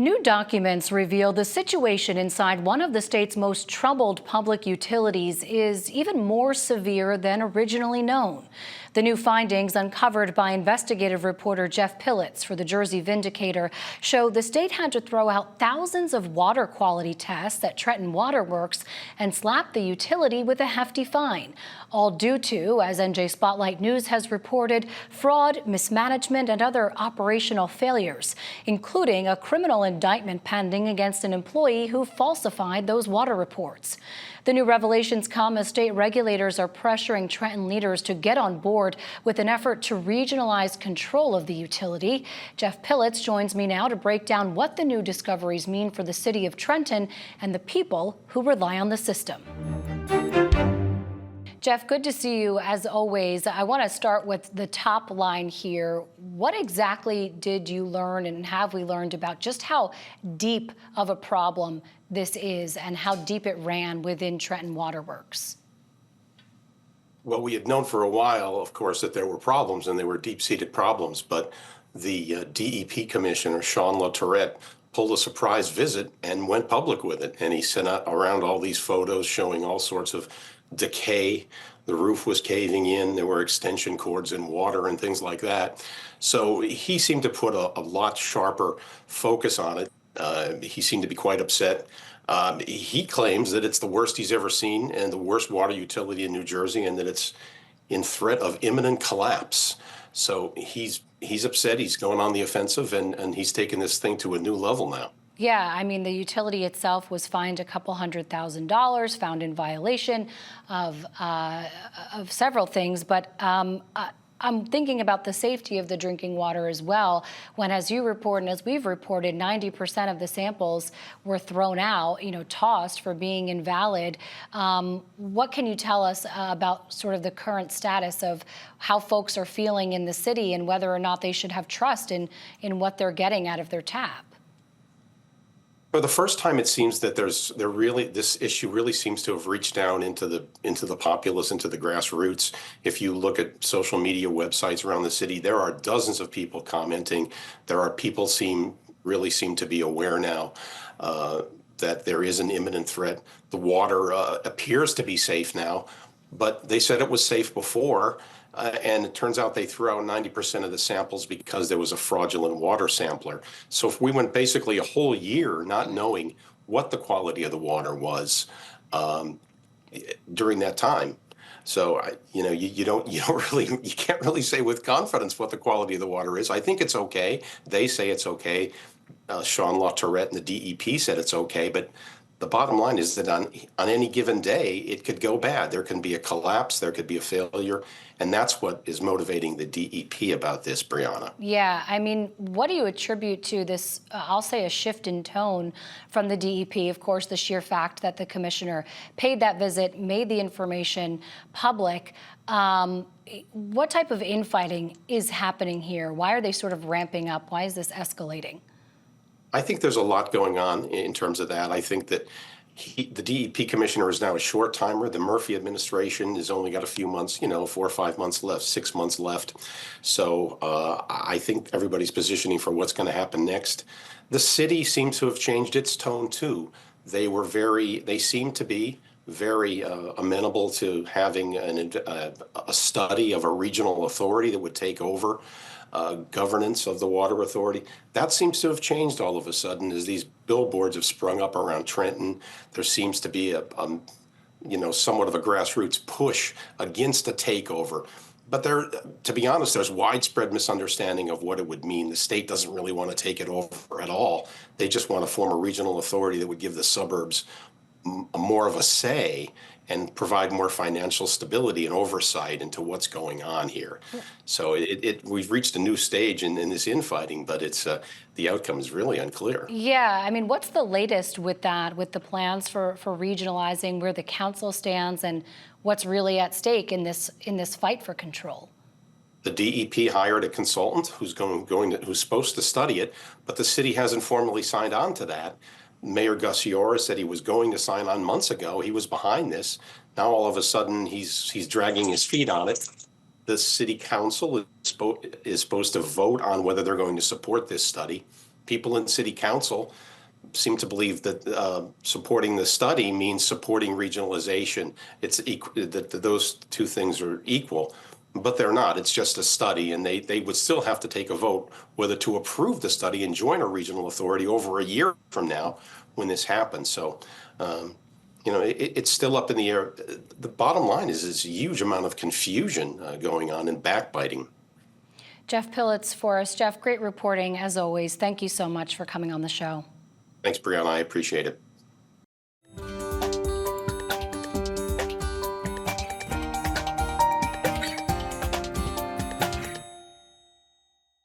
New documents reveal the situation inside one of the state's most troubled public utilities is even more severe than originally known. The new findings, uncovered by investigative reporter Jeff Pillitz for the Jersey Vindicator, show the state had to throw out thousands of water quality tests at Trenton Water Works and slap the utility with a hefty fine, all due to, as NJ Spotlight News has reported, fraud, mismanagement, and other operational failures, including a criminal indictment pending against an employee who falsified those water reports. The new revelations come as state regulators are pressuring Trenton leaders to get on board with an effort to regionalize control of the utility. Jeff Pillitz joins me now to break down what the new discoveries mean for the city of Trenton and the people who rely on the system. Jeff, good to see you as always. I want to start with the top line here. What exactly did you learn and have we learned about just how deep of a problem this is and how deep it ran within Trenton Water Works? Well, we had known for a while, of course, that there were problems and they were deep-seated problems, but the DEP commissioner, Sean LaTourette, pulled a surprise visit and went public with it. And he sent out around all these photos showing all sorts of decay. The roof was caving in. There were extension cords in water and things like that. So he seemed to put a lot sharper focus on it. He seemed to be quite upset. He claims that it's the worst he's ever seen and the worst water utility in New Jersey, and that it's in threat of imminent collapse. So he's upset. He's going on the offensive, and he's taken this thing to a new level now. Yeah, I mean, the utility itself was fined a couple $100,000, found in violation of several things. But I'm thinking about the safety of the drinking water as well, when, as you report and as we've reported, 90% of the samples were thrown out, tossed for being invalid. What can you tell us about sort of the current status of how folks are feeling in the city and whether or not they should have trust in what they're getting out of their tap? For the first time, it seems that this issue really seems to have reached down into the populace, into the grassroots. If you look at social media websites around the city, there are dozens of people commenting. There are people really seem to be aware now that there is an imminent threat. The water appears to be safe now, but they said it was safe before. And it turns out they threw out 90% of the samples because there was a fraudulent water sampler. So if we went basically a whole year not knowing what the quality of the water was during that time, so you can't really say with confidence what the quality of the water is. I think it's okay. They say it's okay. Sean LaTourette and the DEP said it's okay, but the bottom line is that on any given day, it could go bad. There can be a collapse, there could be a failure, and that's what is motivating the DEP about this, Brianna. Yeah, I mean, what do you attribute to this, I'll say, a shift in tone from the DEP? Of course, the sheer fact that the commissioner paid that visit, made the information public. What type of infighting is happening here? Why are they sort of ramping up? Why is this escalating? I think there's a lot going on in terms of that. I think that the DEP commissioner is now a short timer. The Murphy administration has only got a few months, 4 or 5 months left, 6 months left. So I think everybody's positioning for what's going to happen next. The city seems to have changed its tone too. They seem to be very amenable to having a study of a regional authority that would take over governance of the water authority. That seems to have changed all of a sudden as these billboards have sprung up around Trenton. There seems to be somewhat of a grassroots push against a takeover. But to be honest, there's widespread misunderstanding of what it would mean. The state doesn't really want to take it over at all. They just want to form a regional authority that would give the suburbs more of a say and provide more financial stability and oversight into what's going on here. So we've reached a new stage in this infighting, but the outcome is really unclear. Yeah, I mean, what's the latest with that, with the plans for regionalizing, where the council stands, and what's really at stake in this fight for control? The DEP hired a consultant who's who's supposed to study it, but the city hasn't formally signed on to that. Mayor Gus Iorra said he was going to sign on months ago. He was behind this. Now all of a sudden he's dragging his feet on it. The city council is supposed to vote on whether they're going to support this study. people in city council seem to believe that supporting the study means supporting regionalization. It's that those two things are equal, but they're not. It's just a study, and they would still have to take a vote whether to approve the study and join a regional authority over a year from now when this happens. So, it's still up in the air. The bottom line is this huge amount of confusion going on and backbiting. Jeff Pillitz for us. Jeff, great reporting as always. Thank you so much for coming on the show. Thanks, Brianna. I appreciate it.